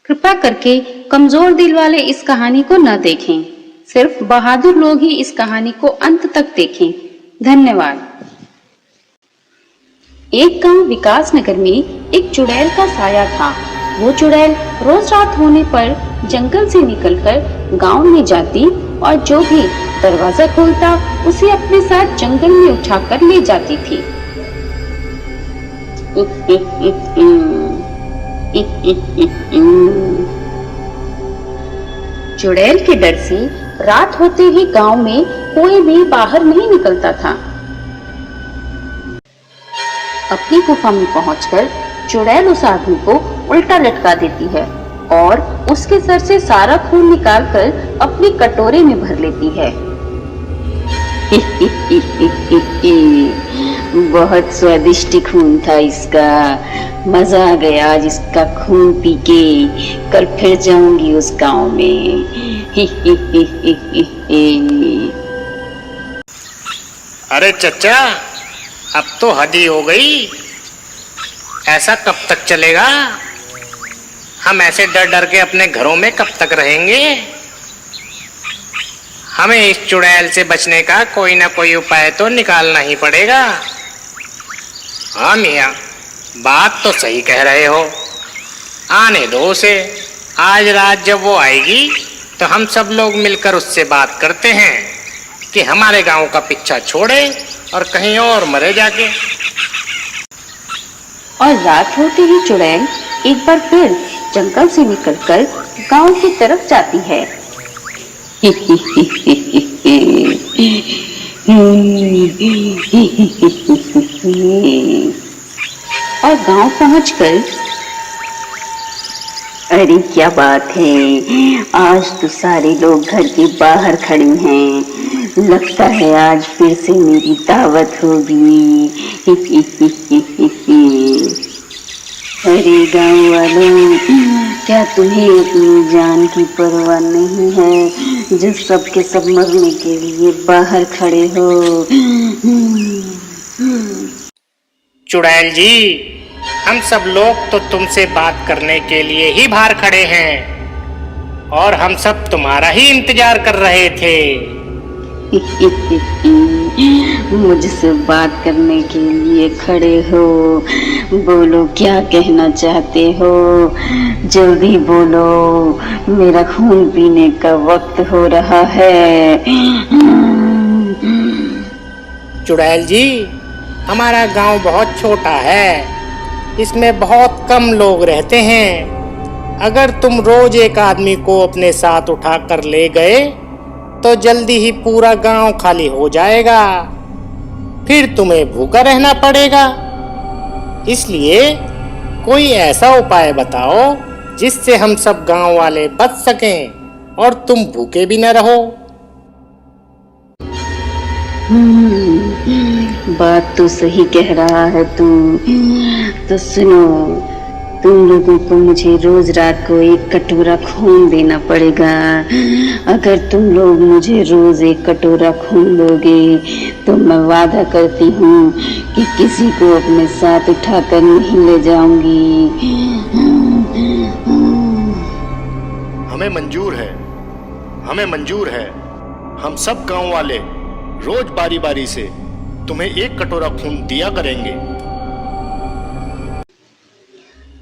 कृपया करके कमजोर दिल वाले इस कहानी को न देखें। सिर्फ बहादुर लोग ही इस कहानी को अंत तक देखें। धन्यवाद। एक गांव विकास नगर में एक चुड़ैल का साया था। वो चुड़ैल रोज रात होने पर जंगल से निकलकर गांव में जाती और जो भी दरवाजा खोलता उसे अपने साथ जंगल में उठाकर ले जाती थी। चुड़ैल के डर से रात होते ही गांव में कोई भी बाहर नहीं निकलता था। अपनी गुफा में पहुंचकर चुड़ैल उस आदमी को उल्टा लटका देती है और उसके सर से सारा खून निकालकर अपनी कटोरे में भर लेती है। बहुत स्वादिष्ट खून था इसका, मजा आ गया आज इसका खून पी के। कल फिर जाऊंगी उस गांव में। अरे चचा, अब तो हद ही हो गई। ऐसा कब तक चलेगा? हम ऐसे डर डर के अपने घरों में कब तक रहेंगे? हमें इस चुड़ैल से बचने का कोई ना कोई उपाय तो निकालना ही पड़ेगा। हाँ मियाँ, बात तो सही कह रहे हो। आने दो उसे। आज रात जब वो आएगी तो हम सब लोग मिलकर उससे बात करते हैं कि हमारे गांव का पीछा छोड़े और कहीं और मरे जाके। और रात होते ही चुड़ैल एक बार फिर जंगल से निकलकर गांव की तरफ जाती है। और गांव पहुंचकर, अरे क्या बात है, आज तो सारे लोग घर के बाहर खड़े हैं। लगता है आज फिर से मेरी दावत होगी। अरे गांव वालों, क्या तुम्हें अपनी जान की परवाह नहीं है जो सबके सब मरने के लिए बाहर खड़े हो? चुड़ैल जी, हम सब लोग तो तुमसे बात करने के लिए ही बाहर खड़े हैं और हम सब तुम्हारा ही इंतजार कर रहे थे। मुझसे बात करने के लिए खड़े हो? बोलो, क्या कहना चाहते हो? जल्दी बोलो, मेरा खून पीने का वक्त हो रहा है। चुड़ैल जी, हमारा गांव बहुत छोटा है, इसमें बहुत कम लोग रहते हैं। अगर तुम रोज एक आदमी को अपने साथ उठाकर ले गए तो जल्दी ही पूरा गांव खाली हो जाएगा। फिर तुम्हें भूखा रहना पड़ेगा। इसलिए कोई ऐसा उपाय बताओ जिससे हम सब गांव वाले बच सकें और तुम भूखे भी न रहो। बात तो सही कह रहा है तू। तो सुनो, तुम लोगों को मुझे रोज रात को एक कटोरा खून देना पड़ेगा। अगर तुम लोग मुझे रोज एक कटोरा खून दोगे तो मैं वादा करती हूँ कि किसी को अपने साथ उठाकर नहीं ले जाऊंगी। हमें मंजूर है, हमें मंजूर है। हम सब गांव वाले रोज बारी बारी से तुम्हें एक कटोरा खून दिया करेंगे।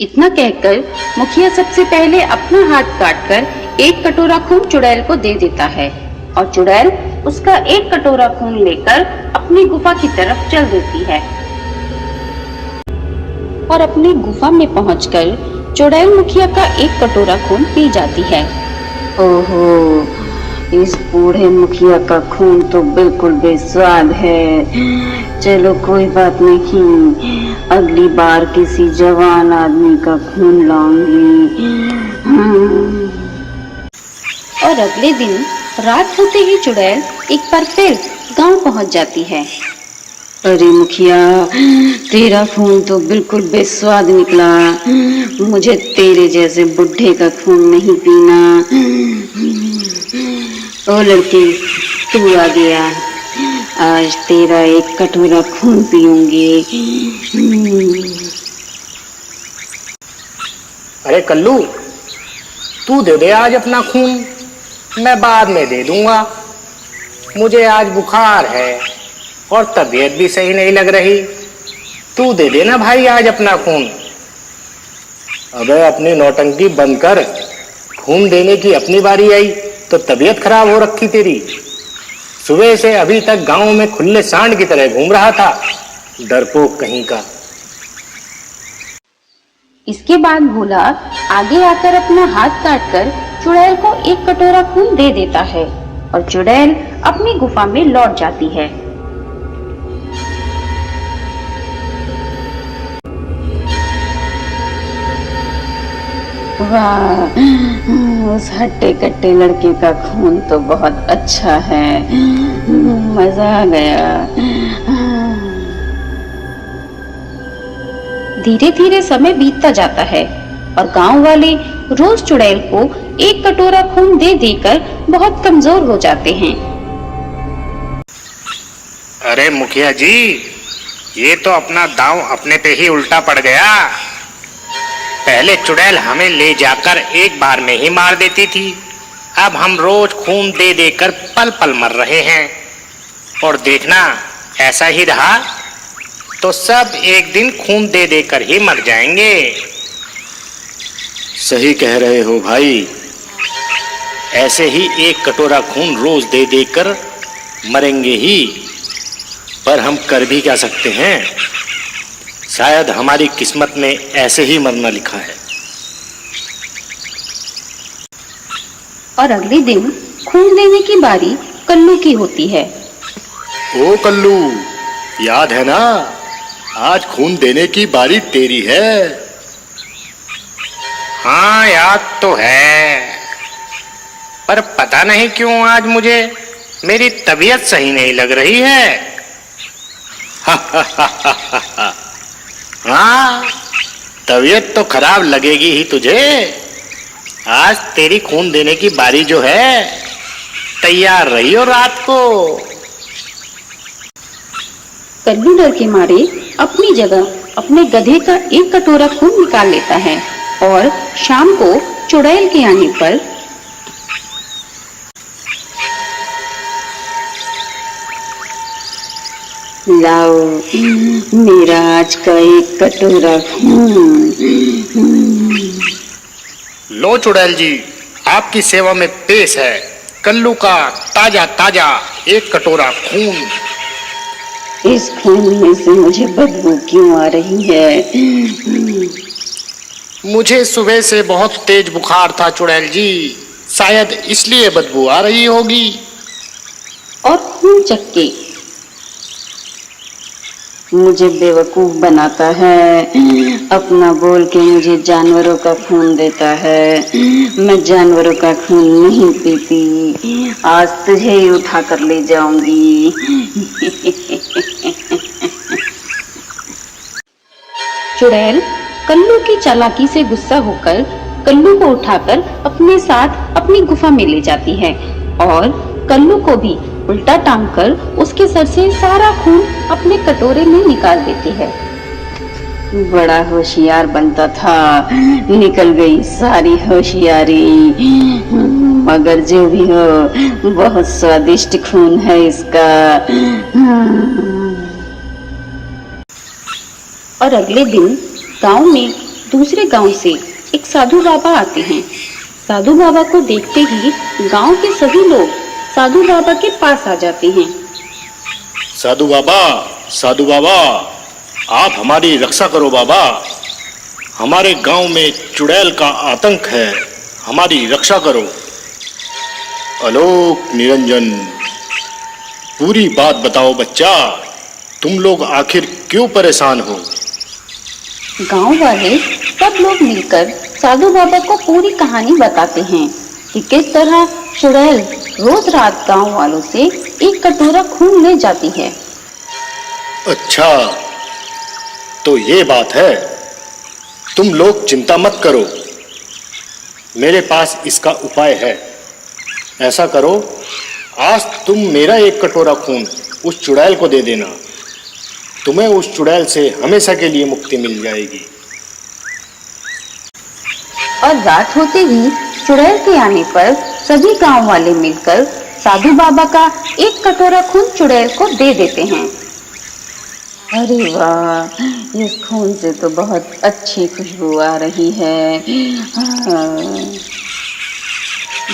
इतना कहकर मुखिया सबसे पहले अपना हाथ काटकर एक कटोरा खून चुड़ैल को दे देता है और चुड़ैल उसका एक कटोरा खून लेकर अपनी गुफा की तरफ चल देती है। और अपनी गुफा में पहुंचकर चुड़ैल मुखिया का एक कटोरा खून पी जाती है। ओहो, इस बूढ़े मुखिया का खून तो बिल्कुल बेस्वाद है। चलो कोई बात नहीं, अगली बार किसी जवान आदमी का खून लाऊंगी। और अगले दिन रात होते ही चुड़ैल एक बार फिर गांव पहुंच जाती है। अरे मुखिया, तेरा खून तो बिल्कुल बेस्वाद निकला। मुझे तेरे जैसे बुढ़े का खून नहीं पीना। ओ लड़की, तू आ गया, आज तेरा एक कटोरा खून पीऊंगी। अरे कल्लू, तू दे दे आज अपना खून, मैं बाद में दे दूंगा। मुझे आज बुखार है और तबीयत भी सही नहीं लग रही। तू दे देना भाई आज अपना खून। अबे अपनी नौटंकी बंद कर, खून देने की अपनी बारी आई तो तबीयत खराब हो रखी तेरी। सुबह से अभी तक गांव में खुले सांड की तरह घूम रहा था, डरपोक कहीं का। इसके बाद भोला आगे आकर अपना हाथ काटकर चुड़ैल को एक कटोरा खून दे देता है और चुड़ैल अपनी गुफा में लौट जाती है। वाह, उस हट्टे कट्टे लड़के का खून तो बहुत अच्छा है, मजा आ गया। धीरे धीरे समय बीतता जाता है और गांव वाले रोज चुड़ैल को एक कटोरा खून दे देकर बहुत कमजोर हो जाते हैं। अरे मुखिया जी, ये तो अपना दांव अपने पे ही उल्टा पड़ गया। पहले चुड़ैल हमें ले जाकर एक बार में ही मार देती थी, अब हम रोज खून दे देकर पल पल मर रहे हैं। और देखना ऐसा ही रहा तो सब एक दिन खून दे देकर ही मर जाएंगे। सही कह रहे हो भाई, ऐसे ही एक कटोरा खून रोज दे देकर मरेंगे ही। पर हम कर भी क्या सकते हैं, शायद हमारी किस्मत में ऐसे ही मरना लिखा है। और अगले दिन खून देने की बारी कल्लू की होती है। ओ कल्लू, याद है ना, आज खून देने की बारी तेरी है। हाँ याद तो है, पर पता नहीं क्यों आज मुझे मेरी तबीयत सही नहीं लग रही है। हाँ, तबीयत तो खराब लगेगी ही तुझे। आज तेरी खून देने की बारी जो है, तैयार रहियो रात को। कल्लू डर के मारे अपनी जगह अपने गधे का एक कटोरा खून निकाल लेता है और शाम को चुड़ैल के आने पर लाओ मेरा आज का एक कटोरा खून। लो चुड़ैल जी, आपकी सेवा में पेश है कल्लू का ताजा ताजा एक कटोरा खून। इस खून में से मुझे बदबू क्यों आ रही है? मुझे सुबह से बहुत तेज बुखार था चुड़ैल जी, शायद इसलिए बदबू आ रही होगी। और खून चक्के मुझे बेवकूफ बनाता है, अपना बोल के मुझे जानवरों का खून देता है। मैं जानवरों का खून नहीं पीती, आज तुझे ही उठा कर ले जाऊंगी। चुड़ैल कल्लू की चालाकी से गुस्सा होकर कल्लू को उठाकर अपने साथ अपनी गुफा में ले जाती है और कल्लू को भी उल्टा टांग कर उसके सर से सारा खून अपने कटोरे में निकाल देती है। बड़ा होशियार बनता था, निकल गई सारी होशियारी। मगर जो भी हो, बहुत स्वादिष्ट खून है इसका। और अगले दिन गांव में दूसरे गांव से एक साधु बाबा आते हैं। साधु बाबा को देखते ही गांव के सभी लोग साधु बाबा के पास आ जाते हैं। साधु बाबा, साधु बाबा, आप हमारी रक्षा करो बाबा। हमारे गांव में चुड़ैल का आतंक है, हमारी रक्षा करो। आलोक निरंजन, पूरी बात बताओ बच्चा, तुम लोग आखिर क्यों परेशान हो? गांव वाले सब लोग मिलकर साधु बाबा को पूरी कहानी बताते हैं कि किस तरह चुड़ैल रोज रात गांव वालों से एक कटोरा खून ले जाती है। अच्छा, तो ये बात है। तुम लोग चिंता मत करो, मेरे पास इसका उपाय है। ऐसा करो, आज तुम मेरा एक कटोरा खून उस चुड़ैल को दे देना, तुम्हें उस चुड़ैल से हमेशा के लिए मुक्ति मिल जाएगी। और रात होते ही चुड़ैल के आने पर सभी गांव वाले मिलकर साधु बाबा का एक कटोरा खून चुड़ैल को दे देते हैं। अरे वाह, इस खून से तो बहुत अच्छी खुशबू आ रही है।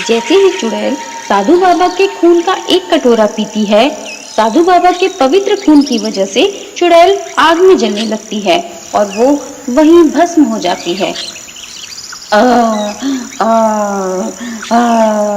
जैसे ही चुड़ैल साधु बाबा के खून का एक कटोरा पीती है, साधु बाबा के पवित्र खून की वजह से चुड़ैल आग में जलने लगती है और वो वहीं भस्म हो जाती है। आ, आ, आ,